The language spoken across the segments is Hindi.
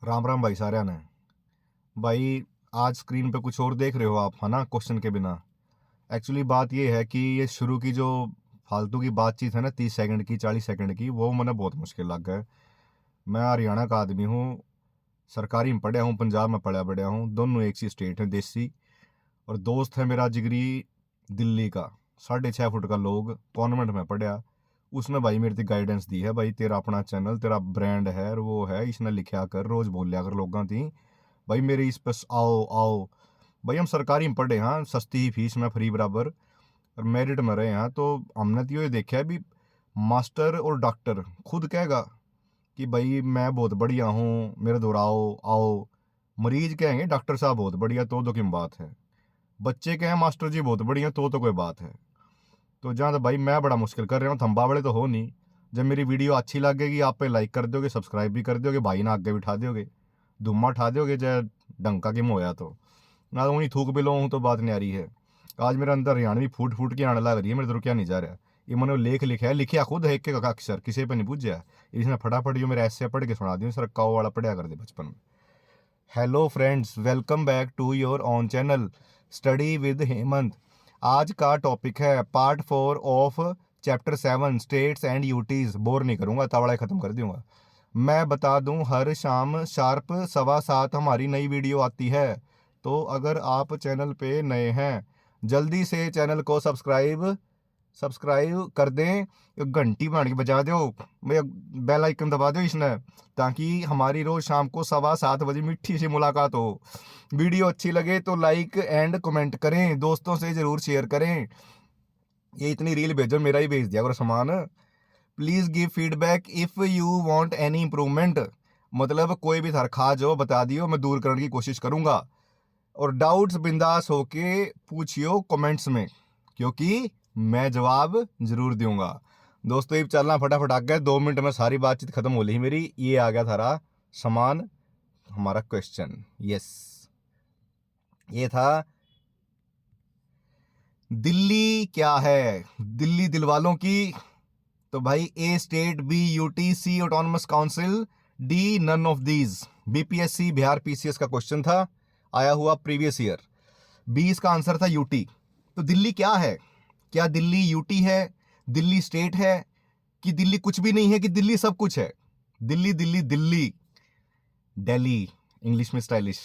राम राम भाई साਰਿਆਂ ने। भाई आज स्क्रीन पे कुछ और देख रहे हो आप, है ना, क्वेश्चन के बिना। एक्चुअली बात ये है कि ये शुरू की जो फालतू की बातचीत है ना, 30 सेकंड की 40 सेकंड की, वो मैंने बहुत मुश्किल लग गया। मैं हरियाणा का आदमी हूँ, सरकारी में पढ़ा हूँ, पंजाब में पढ़ा बढ़िया हूँ, दोनों एक सी स्टेट है देसी। और दोस्त है मेरा जिगरी दिल्ली का, 6.5 फुट का लोग, कॉन्वेंट में पढ़ा। उसने भाई मेरे को गाइडेंस दी है, भाई तेरा अपना चैनल, तेरा ब्रांड है और वो है, इसने लिखा कर, रोज बोलिया कर लोगों थी, भाई मेरे इस पर आओ आओ। भाई हम सरकारी में पढ़े, हाँ, सस्ती ही फीस में फ्री बराबर, और मेरिट में रहे हैं। तो हमने तो ये देखा है भी, मास्टर और डॉक्टर खुद कहेगा कि भाई मैं बहुत बढ़िया हूँ, मेरे दोहराओ आओ। मरीज कहेंगे डॉक्टर साहब बहुत बढ़िया, तो क्यों बात है। बच्चे कहें मास्टर जी बहुत बढ़िया, तो कोई बात है। तो जहाँ तो भाई मैं बड़ा मुश्किल कर रहा हूँ, थंबा बड़े तो हो नहीं। जब मेरी वीडियो अच्छी लगेगी आप पे लाइक कर दोगे, सब्सक्राइब भी कर दोगे, भाई ना आगे बिठा दोगे, धुम्मा उठा दोगे, चाहे डंका की मोया तो ना, तो वहीं थूक भी लो हूँ तो बात नहीं आ रही है। आज मेरे अंदर हरियाणवी फूट फूट के आने लग रही है, मेरे तो क्या नहीं जा रहा है। ये मैंने लेख लिखा है, लिखिया खुद है, एक एक अक्षर किसी पे नहीं पूछा। इसने फटाफट जो मेरे ऐसे पढ़ के सुना दी, सर काओ वाला पढ़िया कर दे बचपन में। Hello friends, welcome back to your own channel study with Hemant. आज का टॉपिक है part 4 of chapter 7 states and UTs. Bore नहीं करूंगा, तावड़ा खत्म कर दूंगा। मैं बता दूं, हर शाम शार्प 7:15 हमारी नई वीडियो आती है। तो अगर आप चैनल पे नए हैं, जल्दी से चैनल को सब्सक्राइब कर दें, घंटी बना के बजा दो, भैया बेल आइकन दबा दो इसने, ताकि हमारी रोज शाम को 7:15 बजे मीठी सी मुलाकात हो। वीडियो अच्छी लगे तो लाइक एंड कमेंट करें, दोस्तों से जरूर शेयर करें। ये इतनी रील भेजो, मेरा ही भेज दिया करो सामान। Please give feedback if you want any improvement. मतलब कोई भी थर खा जो बता दियो, मैं दूर करने की कोशिश करूंगा। और डाउट्स बिंदास होके पूछियो कमेंट्स में, क्योंकि मैं जवाब जरूर दूंगा। दोस्तों ये चलना फटाफट आ गया, 2 मिनट में सारी बातचीत खत्म हो ली मेरी। ये आ गया थारा सामान, हमारा क्वेश्चन। यस, ये था दिल्ली क्या है, दिल्ली दिलवालों की। तो भाई A state, B UT, C autonomous council, D none of these. BPSC Bihar PCS का क्वेश्चन था, आया हुआ प्रीवियस ईयर। बी इसका आंसर था यूटी। तो दिल्ली क्या है? क्या दिल्ली यूटी है, दिल्ली स्टेट है, कि दिल्ली कुछ भी नहीं है, कि दिल्ली सब कुछ है? दिल्ली दिल्ली दिल्ली, दिल्ली इंग्लिश में स्टाइलिश।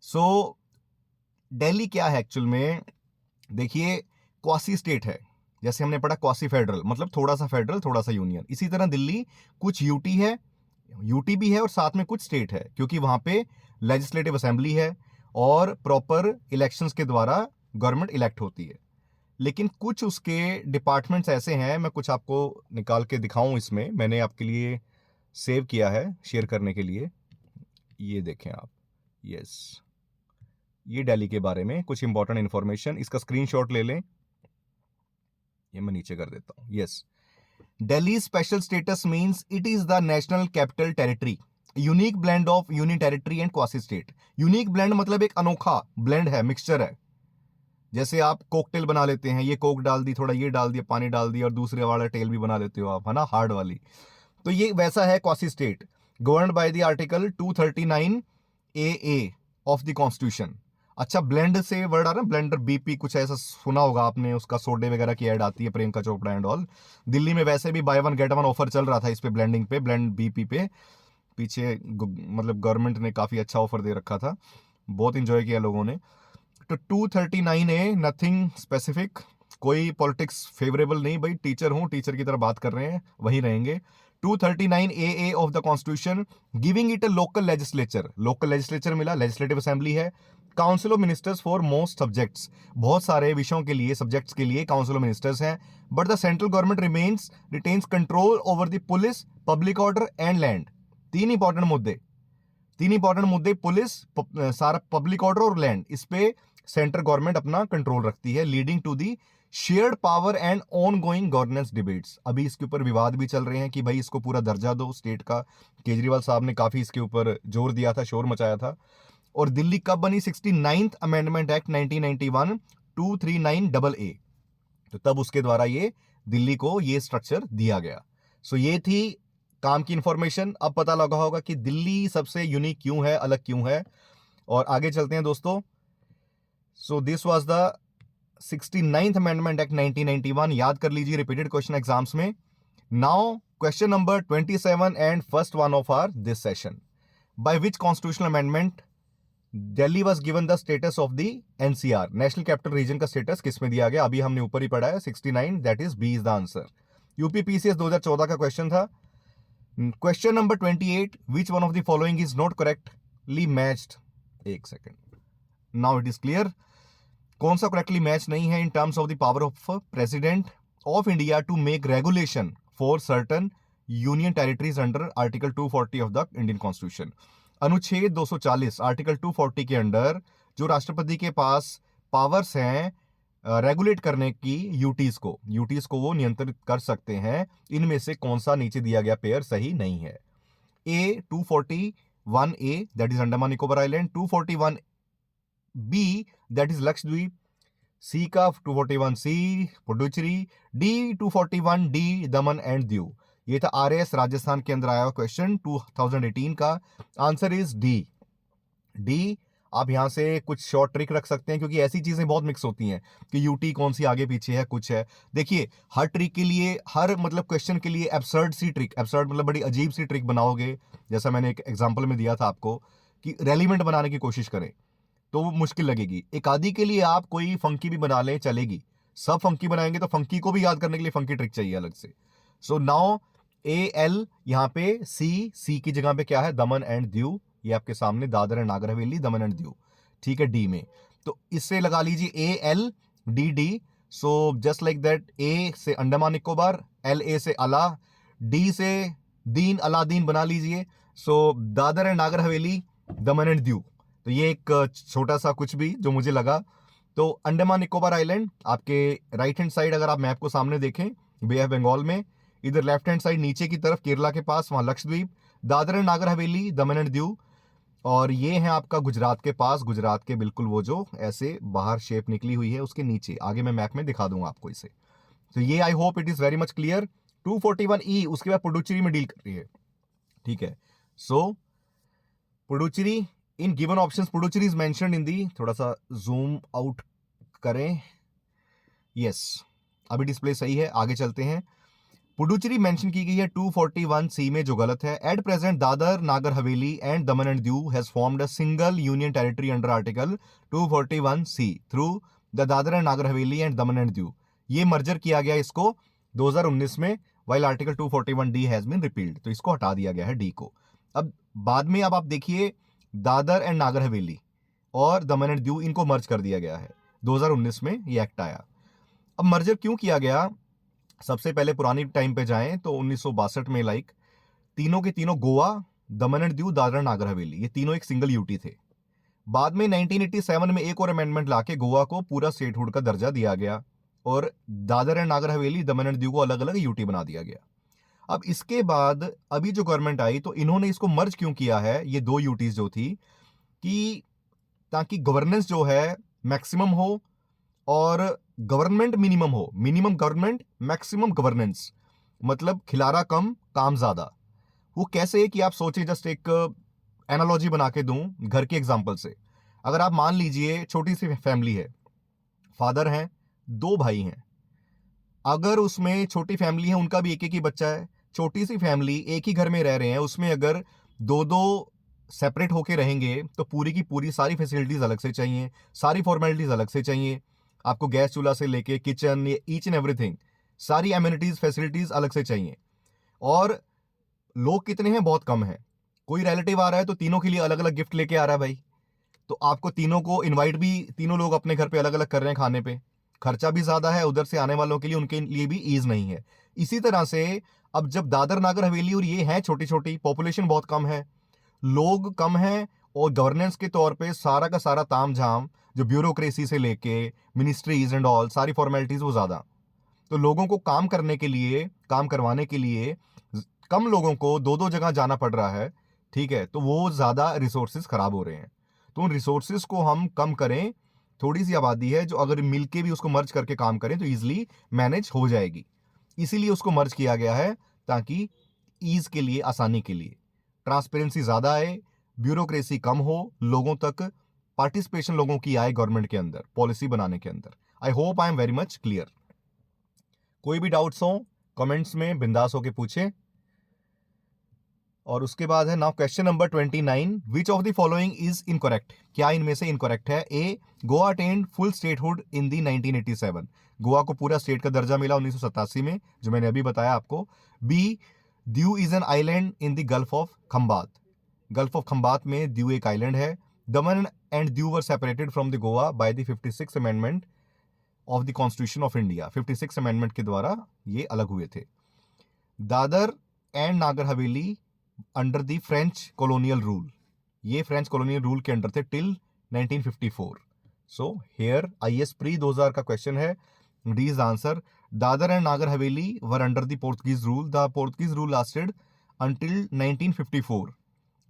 सो दिल्ली क्या है एक्चुअल में? देखिए, क्वासी स्टेट है। जैसे हमने पढ़ा क्वासी फेडरल, मतलब थोड़ा सा फेडरल थोड़ा सा यूनियन, इसी तरह दिल्ली कुछ यूटी है, यूटी भी है और साथ में कुछ स्टेट है, क्योंकि वहां पे लेजिस्लेटिव असेंबली है और प्रॉपर इलेक्शंस के द्वारा गवर्नमेंट इलेक्ट होती है। लेकिन कुछ उसके डिपार्टमेंट्स ऐसे हैं, मैं कुछ आपको निकाल के दिखाऊं, इसमें मैंने आपके लिए सेव किया है शेयर करने के लिए। ये देखें आप, यस, ये दिल्ली के बारे में कुछ इंपॉर्टेंट इंफॉर्मेशन, इसका स्क्रीनशॉट ले लें। ये मैं नीचे कर देता हूं। Yes, Delhi special status means it is the national capital territory, unique blend of union territory and quasi state. Unique blend मतलब एक अनोखा ब्लेंड है, मिक्सचर है। जैसे आप कोकटेल बना लेते हैं, ये कोक डाल दी, थोड़ा ये डाल दिया, पानी डाल दिया, और दूसरे वाला टेल भी बना लेते हो आप, है ना, हार्ड वाली। तो ये वैसा है quasi state, governed by the article 239 A of the constitution. अच्छा, ब्लेंड से वर्ड आ रहा है, ब्लेंडर बीपी, कुछ ऐसा सुना होगा आपने, उसका सोडे वगैरह की ऐड आती है, प्रियंका चोपड़ा एंड ऑल। दिल्ली में वैसे भी by one get one offer चल रहा था इस पे, ब्लेंडिंग पे, ब्लेंड बीपी पे। पीछे मतलब गवर्नमेंट ने काफी अच्छा ऑफर दे रखा था, बहुत इंजॉय किया लोगों ने। तो 239 नथिंग स्पेसिफिक, कोई पॉलिटिक्स फेवरेबल नहीं भाई, टीचर हूं, टीचर की तरह बात कर रहे हैं, वही रहेंगे। 239 A of the constitution giving it a local legislature, local legislature मिला, लेजिस्लेटिव असेंबली है। Council of ministers for most subjects, बहुत सारे विषयों के लिए, सब्जेक्ट्स के लिए काउंसिल ऑफ मिनिस्टर्स हैं। But the central government retains control over the police, public order and land. तीन इंपॉर्टेंट मुद्दे, पुलिस, सारा पब्लिक ऑर्डर और लैंड, इस पे सेंट्रल गवर्नमेंट अपना कंट्रोल रखती है, leading to the shared power and on going governance debates. अभी इसके ऊपर विवाद भी चल रहे हैं कि भाई इसको पूरा दर्जा दो स्टेट का। केजरीवाल साहब ने काफी इसके ऊपर जोर दिया था, शोर मचाया था। और दिल्ली कब बनी? 69th अमेंडमेंट एक्ट 1991, 239 ए, तो तब उसके द्वारा ये दिल्ली को ये स्ट्रक्चर दिया गया। सो ये थी काम की इंफॉर्मेशन अब पता लगा होगा कि दिल्ली सबसे यूनिक क्यों है, अलग क्यों है। और आगे चलते हैं दोस्तों। So this was the 69th amendment act 1991, याद कर लीजिए, रिपीटेड क्वेश्चन एग्जाम्स में। Now question number 27 and first one of our this session. By which constitutional amendment Delhi was given the status of the NCR, national capital region का स्टेटस किस में दिया गया? अभी हमने ऊपर ही पढ़ा है 69, that is B is the answer. UPPCS 2014 का क्वेश्चन था। Question number 28, which one of the following is not correctly matched? एक second, now it is clear. कौन सा करेक्टली मैच नहीं है in terms of the power of president of India to make regulation for certain union territories under article 240 of the Indian constitution. अनुच्छेद 240 आर्टिकल 240 के अंडर जो राष्ट्रपति के पास पावर्स हैं रेगुलेट करने की, यूटीज को वो नियंत्रित कर सकते हैं, इनमें से कौन सा नीचे दिया गया पेयर सही नहीं है? A 241A that is Andaman Nicobar island, 241B that is Lakshadweep, C का 241C Puducherry, D 241D Daman and Diu. ये था आरएस राजस्थान के अंदर आया हुआ क्वेश्चन 2018 का। Answer is D. आप यहां से कुछ शॉर्ट ट्रिक रख सकते हैं, क्योंकि ऐसी चीजें बहुत मिक्स होती हैं कि यूटी कौन सी आगे पीछे है, कुछ है। देखिए, हर ट्रिक के लिए, हर मतलब क्वेश्चन के लिए एब्सर्ड सी ट्रिक, एब्सर्ड मतलब बड़ी अजीब सी ट्रिक बनाओगे, जैसा मैंने एक एग्जांपल में दिया था आपको कि रेलिवेंट बनाने की कोशिश करें तो वो मुश्किल लगेगी। एक आदि के लिए आप कोई फंकी भी बना लें चलेगी, सब फंकी बनाएंगे तो फंकी को भी याद करने के लिए फंकी ट्रिक चाहिए अलग से। सो नाउ AL यहां पे सी की जगह पे क्या है? दमन एंड दीव। ये आपके सामने Dadar and Nagar Haveli, Daman and Diu, ठीक है, डी में। तो इससे लगा लीजिए ALDD। So just like that, A से अंडमान निकोबार, LA से अला, डी से दीन अलादीन बना लीजिए। सो Dadar and Nagar Haveli, Daman and Diu. तो ये एक छोटा सा कुछ भी जो मुझे लगा। तो अंडमान निकोबार आइलैंड आपके राइट हैंड साइड, अगर आप मैप को सामने देखें, बे ऑफ बंगाल में, इधर लेफ्ट हैंड साइड नीचे की तरफ केरला के पास, वहां Lakshadweep, Dadar and Nagar Haveli, Daman and Diu. और ये है आपका गुजरात के पास, गुजरात के बिल्कुल वो जो ऐसे बाहर शेप निकली हुई है उसके नीचे, आगे मैं मैप में दिखा दूंगा आपको इसे। तो ये I hope it is very much clear. 241E उसके बाद पुडुचेरी में डील कर रही है, ठीक है। So Puducherry in given options, Puducherry is mentioned in the, थोड़ा सा जूम आउट करें, यस अभी डिस्प्ले सही है। आगे चलते हैं। पुडुचेरी मेंशन की गई है 241C में, जो गलत है। At present Dadar Nagar Haveli and Daman and Diu has formed a single union territory under article 241C through the Dadar and Nagar Haveli and Daman and Diu. ये मर्जर किया गया इसको 2019 में, while article 241D has been repealed, तो इसको हटा दिया गया है डी को। अब बाद में अब आप देखिए, दादर एंड नागर हवेली और दमन एंड दीव, इनको मर्ज कर दिया गया है 2019 में, ये एक्ट आया। अब मर्जर क्यों किया गया? सबसे पहले पुरानी टाइम पे जाएं तो 1962 में लाइक तीनों के तीनों गोवा, दमन एंड दीव, दादर नागर हवेली, ये तीनों एक सिंगल यूटी थे। बाद में 1987 में एक और अमेंडमेंट लाके गोवा को पूरा स्टेटहुड का दर्जा दिया गया और Dadar and Nagar Haveli, Daman and Diu को अलग अलग यूटी बना दिया गया। अब इसके बाद अभी जो गवर्नमेंट आई तो इन्होंने इसको मर्ज क्यों किया है, ये दो यूटीज जो थी, कि ताकि गवर्नेंस जो है मैक्सिमम हो और गवर्नमेंट मिनिमम हो। मिनिमम गवर्नमेंट, मैक्सिमम गवर्नेंस, मतलब खिलारा कम काम ज्यादा। वो कैसे कि आप सोचिए, जस्ट एक एनालॉजी बना के दूं घर के एग्जांपल से। अगर आप मान लीजिए छोटी सी फैमिली है, फादर हैं, दो भाई हैं, अगर उसमें छोटी फैमिली है, उनका भी एक एक ही बच्चा है, छोटी सी फैमिली एक ही घर में रह रहे हैं, उसमें अगर दो दो सेपरेट होके रहेंगे तो पूरी की पूरी सारी फैसिलिटीज अलग से चाहिए, सारी फॉर्मेलिटीज अलग से चाहिए। आपको गैस चूल्हा से लेके किचन, ये ईच एंड एवरीथिंग, सारी एम्यूनिटीज फैसिलिटीज अलग से चाहिए। और लोग कितने हैं? बहुत कम है। कोई रिलेटिव आ रहा है तो तीनों के लिए अलग अलग गिफ्ट लेके आ रहा है भाई, तो आपको तीनों को इनवाइट भी, तीनों लोग अपने घर पे अलग अलग कर रहे हैं खाने पे, खर्चा भी ज्यादा है, उधर से आने वालों के लिए, उनके लिए भी ईज नहीं है। इसी तरह से अब जब दादर नागर हवेली और ये है छोटी छोटी, पॉपुलेशन बहुत कम है, लोग कम हैं, और गवर्नेंस के तौर पे सारा का सारा ताम झाम, जो ब्यूरोक्रेसी से लेके मिनिस्ट्रीज एंड ऑल, सारी फॉर्मेलिटीज वो ज्यादा। तो लोगों को काम करने के लिए, काम करवाने के लिए कम लोगों को दो दो जगह जाना पड़ रहा है, ठीक है, तो वो ज्यादा रिसोर्सेज खराब हो रहे हैं। तो उन रिसोर्सेज को हम कम करें, थोड़ी सी आबादी है जो अगर मिलके भी उसको मर्ज करके काम करें तो इजीली मैनेज हो जाएगी, इसीलिए उसको मर्ज किया गया है, ताकि ईज के लिए, आसानी के लिए, ट्रांसपेरेंसी ज्यादा आए, ब्यूरोक्रेसी कम हो, लोगों तक पार्टिसिपेशन लोगों की आए गवर्नमेंट के अंदर, पॉलिसी बनाने के अंदर। I hope I am very much clear. कोई भी डाउट्स हो कमेंट्स में बिंदास होके पूछे। और उसके बाद है now question number 29, which of the following is incorrect? क्या इनमें से इनकरेक्ट है? ए, गोवा अटेन्ड फुल स्टेटहुड इन दी 1987, गोवा को पूरा स्टेट का दर्जा मिला 1987 में, जो मैंने अभी बताया आपको। B, Diu is an island in the gulf of Khambhat, gulf of Khambhat में दीव एक आइलैंड है। Daman and Diu were separated from the Goa by the 56th amendment of the constitution of India, 56 amendment के द्वारा ये अलग हुए थे। Dadar and Nagar Haveli under the French colonial rule, ये फ्रेंच कॉलोनियल रूल के अंडर थे till 1954। So here IAS pre 2000 का क्वेश्चन है, D is answer. Dadar and Nagar Haveli were under the Portuguese rule, the Portuguese rule lasted until 1954.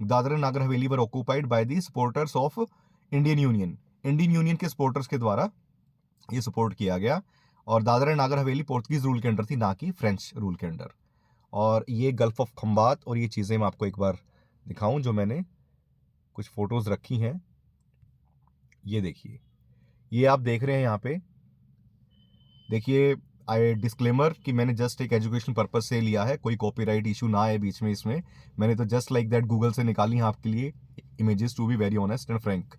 Dadar and Nagar Haveli were occupied by the supporters of Indian union, Indian union के सपोर्टर्स के द्वारा ये सपोर्ट किया गया, और Dadar and Nagar Haveli Portuguese rule के अंडर थी, ना कि फ्रेंच रूल के अंडर। और ये गल्फ ऑफ खंबात और ये चीज़ें मैं आपको एक बार दिखाऊं, जो मैंने कुछ फोटोज रखी हैं, ये देखिए, ये आप देख रहे हैं यहाँ पे, देखिए आई डिस्क्लेमर कि मैंने जस्ट एक एजुकेशन पर्पज से लिया है, कोई कॉपीराइट इशू ना आए बीच में इसमें, मैंने तो जस्ट लाइक दैट गूगल से निकाली हैं आपके लिए images, to be very honest and frank.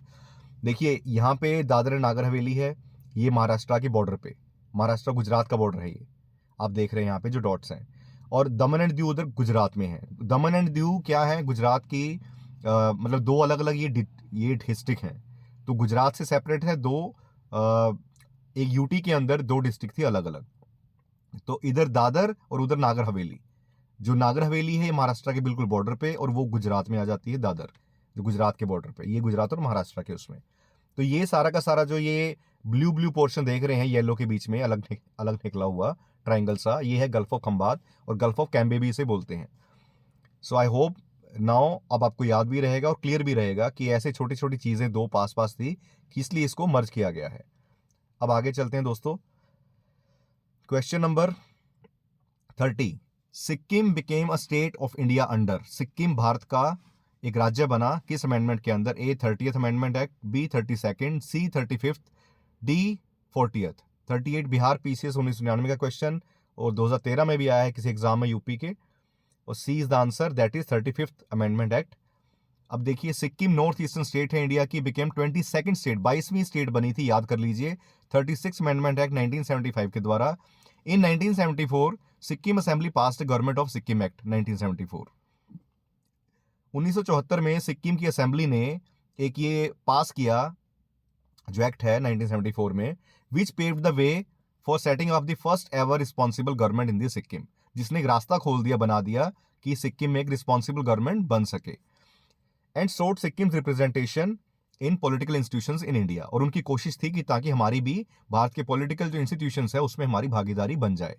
देखिए यहाँ पे दादर एंड नागर हवेली है, ये महाराष्ट्र के बॉर्डर पे, महाराष्ट्र गुजरात का बॉर्डर है ये, आप देख रहे हैं यहाँ पे जो डॉट्स हैं। और दमन एंड दीव उधर गुजरात में है। दमन एंड दीव क्या है, गुजरात की मतलब दो अलग अलग ये डिस्ट्रिक्ट हैं, तो गुजरात से सेपरेट है दो, एक यूटी के अंदर दो डिस्ट्रिक्ट थी अलग अलग, तो इधर दादर और उधर नागर हवेली। जो नागर हवेली है महाराष्ट्र के बिल्कुल बॉर्डर पे, और वो गुजरात में आ जाती है दादर, जो गुजरात के बॉर्डर पे, ये गुजरात और महाराष्ट्र के उसमें। तो ये सारा का सारा जो ये ब्लू ब्लू पोर्शन देख रहे हैं येलो के बीच में अलग निकला हुआ ट्राइंगल सा, ये है गल्फ ऑफ खंबात, और गल्फ ऑफ कैम्बे भी इसे बोलते हैं। सो आई होप नाउ अब आपको याद भी रहेगा और क्लियर भी रहेगा कि ऐसे छोटी छोटी चीजें दो पास पास थी कि इसलिए इसको मर्ज किया गया है। अब आगे चलते हैं दोस्तों, question number 30, Sikkim became a state of India under, Sikkim Bharat का एक राज्य बना किस अमेंडमेंट के अंदर? A 30th amendment act, B 32nd, C 35th, D 40th। 38 Bihar PCS 1999 का क्वेश्चन, और 2013 में भी आया है किसी एग्जाम में यूपी के, और C is the answer, that is 35th amendment act. अब देखिए सिक्किम नॉर्थ ईस्टर्न स्टेट है इंडिया की, बिकेम 22nd स्टेट, 22वीं स्टेट बनी थी, याद कर लीजिए, 36 अमेंडमेंट एक्ट 1975 के द्वारा। इन 1974 Sikkim assembly passed government of Sikkim act 1974। 1974 में सिक्किम की असेंबली ने एक ये पास किया जो एक्ट है 1974 में, which paved the way for setting of the first ever responsible government in the Sikkim, जिसने एक रास्ता खोल दिया, बना दिया कि सिक्किम में एक रिस्पॉन्सिबल गवर्नमेंट बन सके। And sought Sikkim representation in political institutions in India, और उनकी कोशिश थी कि ताकि हमारी भी भारत के पॉलिटिकल जो इंस्टीट्यूशंस है उसमें हमारी भागीदारी बन जाए।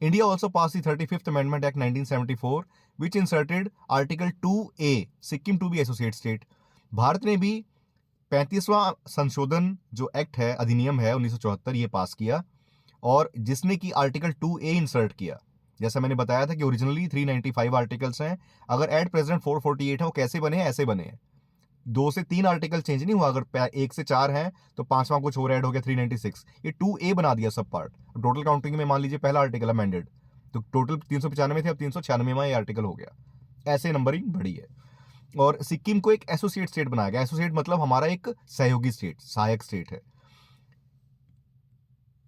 India also passed the 35th amendment act 1974 which inserted article 2A Sikkim to be associate state. Bharat ने भी 35वां संशोधन जो एक्ट है, अधिनियम है 1974, ये पास किया, और जिसने की आर्टिकल 2A इंसर्ट किया। जैसा मैंने बताया था कि ओरिजिनली 395 आर्टिकल्स हैं, अगर एट प्रेजेंट 448 है, वो कैसे बने हैं? ऐसे बने हैं, 2 से 3 आर्टिकल चेंज नहीं हुआ, अगर 1 से 4 हैं तो 5वां कुछ और ऐड हो गया 396, ये 2A बना दिया सब पार्ट। टोटल काउंटिंग में मान लीजिए पहला आर्टिकल अमेंडेड, तो टोटल 395 थे, अब 396वां ये आर्टिकल हो गया, ऐसे नंबरिंग बढ़ी है। और सिक्किम को एक एसोसिएट स्टेट बनाया गया, एसोसिएट मतलब हमारा एक सहयोगी स्टेट, सहायक स्टेट है।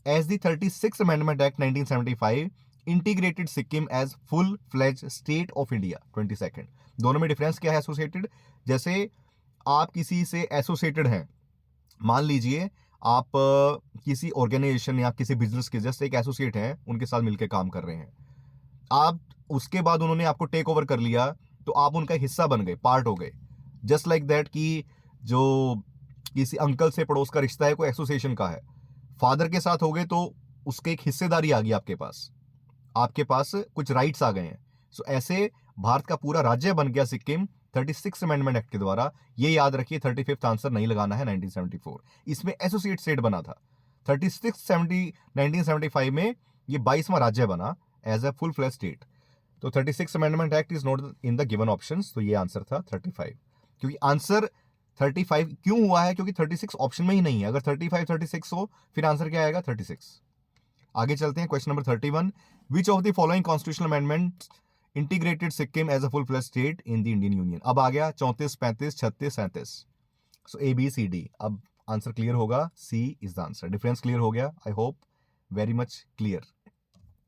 As the 36th amendment act 1975 integrated Sikkim as full fledge state of India 22nd। दोनों में डिफरेंस क्या है? एसोसिएटेड, जैसे आप किसी से एसोसिएटेड हैं, मान लीजिए आप किसी ऑर्गेनाइजेशन या किसी बिजनेस के जस्ट एक एसोसिएट हैं, उनके साथ मिलकर काम कर रहे हैं, आप उसके बाद उन्होंने आपको टेक ओवर कर लिया, तो आप उनका हिस्सा बन गए, पार्ट हो गए। जस्ट लाइक दैट कि जो किसी अंकल से पड़ोस का रिश्ता है, कोई एसोसिएशन का है, फादर के साथ हो गए तो उसके एक हिस्सेदारी आ गई आपके पास कुछ राइट्स आ गए हैं। सो ऐसे भारत का पूरा राज्य बन गया सिक्किम 36 अमेंडमेंट एक्ट के द्वारा। ये याद रखिए, 35th आंसर नहीं लगाना है, 1974 इसमें एसोसिएट स्टेट बना था। 1975 में ये 22वां राज्य बना as a full fledge state. तो 36 amendment act is not in the given options, तो ये आंसर था 35, क्योंकि आंसर 35 क्यों हुआ है, क्योंकि 36 ऑप्शन में ही नहीं है। अगर 35 36 हो फिर आंसर क्या आएगा, 36। आगे चलते हैं, question number 31, which of the following constitutional amendment integrated Sikkim as a full fledge state in the Indian union. अब आ गया 34, 35, 36, 37, so A B C D. अब आंसर क्लियर होगा, C is the answer. Difference clear हो गया, I hope very much clear.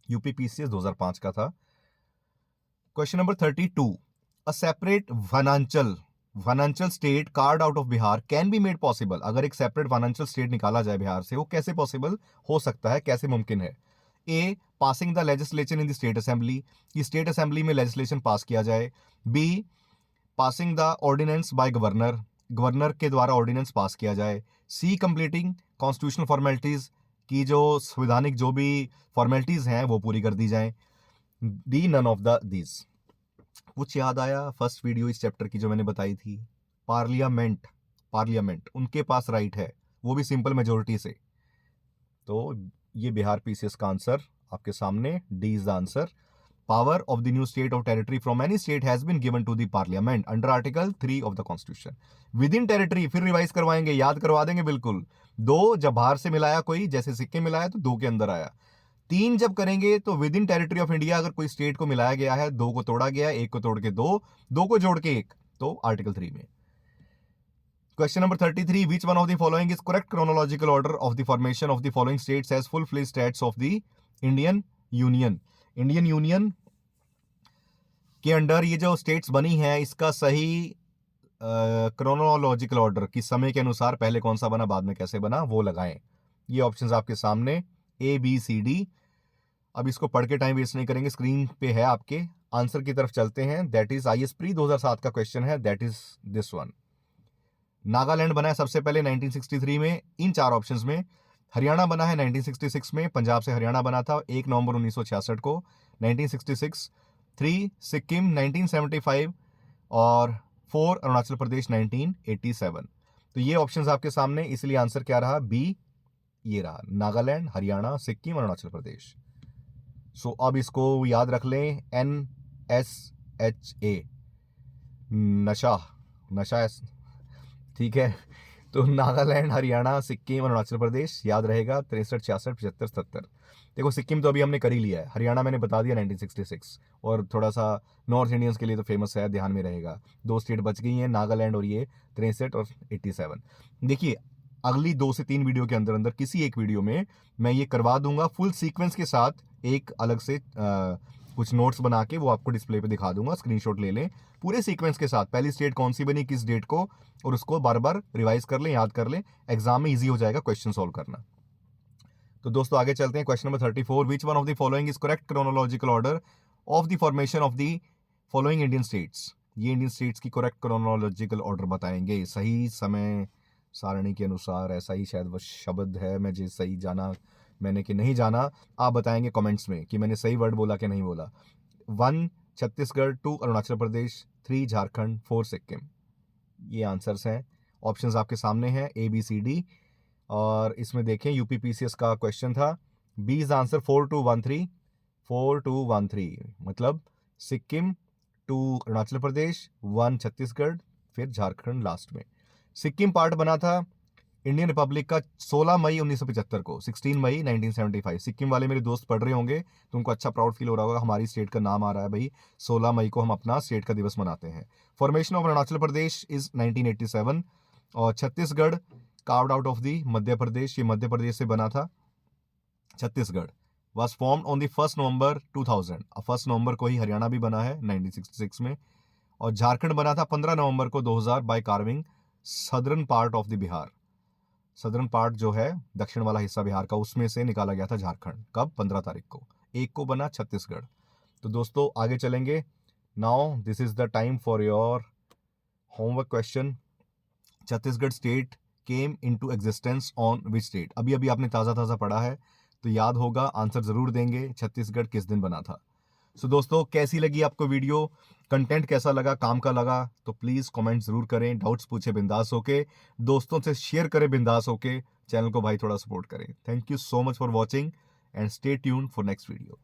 UPPCS 2005 का था। Question number 32, a separate Vananchal state carved out of Bihar can be made possible. अगर एक सेपरेट वनांचल स्टेट निकाला जाए बिहार से, वो कैसे पॉसिबल हो सकता है, कैसे मुमकिन है। A, passing the legislation in the state assembly, कि स्टेट असेंबली में लेजिस्लेशन पास किया जाए। B, passing the ordinance by governor के द्वारा ऑर्डिनेंस पास किया जाए। सी, कंप्लीटिंग कॉन्स्टिट्यूशनल फॉर्मेलिटीज, की जो संवैधानिक जो भी फॉर्मेलिटीज हैं वो पूरी कर दी जाए। D, none of the these. कुछ याद आया फर्स्ट वीडियो इस चैप्टर की जो मैंने बताई थी, पार्लियामेंट उनके पास राइट है, वो भी सिंपल मेजोरिटी से। तो ये बिहार पीसीएस का आंसर आपके सामने, D is the answer. Power of the new state of territory from any state has been given to the parliament under article 3 of the constitution. Within territory, फिर रिवाइज करवाएंगे, याद करवा देंगे बिल्कुल। 2 जब बाहर से मिलाया कोई, जैसे सिक्किम मिलाया तो 2 के अंदर आया। 3 जब करेंगे तो with in territory of India अगर कोई स्टेट को मिलाया गया है, 2 को तोड़ा गया, 1 को तोड़ के 2, 2 को जोड़ के 1, तो आर्टिकल 3 में। Question number 33, which one of the following is correct chronological order of the formation of the following states as full fledged states of the Indian union. Indian union के अंडर ये जो स्टेट्स बनी है, इसका सही क्रोनोलॉजिकल ऑर्डर की समय के अनुसार पहले कौन सा बना बाद में कैसे बना वो लगाएं। ये ऑप्शंस आपके सामने, ए बी सी डी। अब इसको पढ़ के टाइम वेस्ट नहीं करेंगे, स्क्रीन पे है आपके। आंसर की तरफ चलते हैं, दैट इज आईएएस प्री 2007 का क्वेश्चन है, that is this one. Nagaland बना है सबसे पहले 1963 में इन 4 ऑप्शंस में। हरियाणा बना है 1966 में, पंजाब से हरियाणा बना था 1 नवंबर 1966 को 1966। 3 सिक्किम 1975 और 4 अरुणाचल प्रदेश 1987। तो ये ऑप्शंस आपके सामने, इसलिए आंसर क्या रहा, बी ये रहा, नागालैंड, हरियाणा, सिक्किम, अरुणाचल प्रदेश। सो अब इसको याद रख लें, NSHA, नशा, ठीक है। तो नागालैंड, हरियाणा, सिक्किम, अरुणाचल प्रदेश याद रहेगा। 63, 66, 75, 77। देखो सिक्किम तो अभी हमने कर ही लिया है, हरियाणा मैंने बता दिया 1966, और थोड़ा सा नॉर्थ इंडियंस के लिए तो फेमस है, ध्यान में रहेगा। 2 स्टेट बच गई हैं, नागालैंड और ये 63 और 87। देखिए अगली 2 से 3 वीडियो के अंदर अंदर किसी एक वीडियो में मैं ये करवा दूंगा फुल सीक्वेंस के साथ, एक अलग से कुछ नोट्स बना के वो आपको डिस्प्ले पे दिखा दूंगा, स्क्रीनशॉट ले लें पूरे सीक्वेंस के साथ, पहली स्टेट कौन सी बनी किस डेट को, और उसको बार बार रिवाइज कर लें, याद कर लें, एग्जाम में इजी हो जाएगा क्वेश्चन सॉल्व करना। तो दोस्तों आगे चलते हैं, question number 34, which one of the following is correct chronological order of the formation of the following Indian states. ये इंडियन स्टेट्स की करेक्ट क्रोनोलॉजिकल ऑर्डर बताएंगे, सही समय सारणी के अनुसार, ऐसा ही शायद वो शब्द है, मैं जो सही जाना मैंने कि नहीं जाना, आप बताएंगे कमेंट्स में कि मैंने सही वर्ड बोला कि नहीं बोला। 1 छत्तीसगढ़, 2 अरुणाचल प्रदेश, 3 झारखंड, 4 सिक्किम। ये आंसर्स हैं, ऑप्शंस आपके सामने हैं, ए बी सी डी। और इसमें देखें यूपीपीसीएस का क्वेश्चन था, बी इज आंसर 4213, 4213 मतलब सिक्किम, 2 अरुणाचल प्रदेश, 1 छत्तीसगढ़, फिर झारखंड लास्ट में। सिक्किम पार्ट बना था इंडियन रिपब्लिक का 16 मई 1975 को, 16 मई 1975। सिक्किम वाले मेरे दोस्त पढ़ रहे होंगे तो उनको अच्छा प्राउड फील हो रहा होगा, हमारी स्टेट का नाम आ रहा है भाई, 16 मई को हम अपना स्टेट का दिवस मनाते हैं। Formation of Arunachal Pradesh is 1987, और Chhattisgarh carved out of the Madhya Pradesh, ये मध्य प्रदेश से बना था। Chhattisgarh was formed on the 1 November 2000, 1 नवंबर को ही हरियाणा भी बना है 1966 में। और झारखंड बना था 15 नवंबर को 2000 by carving southern part of the Bihar. Southern part जो है दक्षिण वाला हिस्सा बिहार का, उसमें से निकाला गया था झारखंड, कब 15 तारीख को। 1 को बना छत्तीसगढ़। तो दोस्तों आगे चलेंगे, now this is the time for your homework question. Chhattisgarh state came into existence on which date. अभी अभी आपने ताज़ा पढ़ा है तो याद होगा, आंसर जरूर देंगे, छत्तीसगढ़ किस दिन बना था। सो दोस्तों कैसी लगी आपको वीडियो, कंटेंट कैसा लगा, काम का लगा, तो प्लीज़ कमेंट जरूर करें, डाउट्स पूछे बिंदास होके, दोस्तों से शेयर करें बिंदास होके, चैनल को भाई थोड़ा सपोर्ट करें। Thank you so much for watching and stay tuned for next video.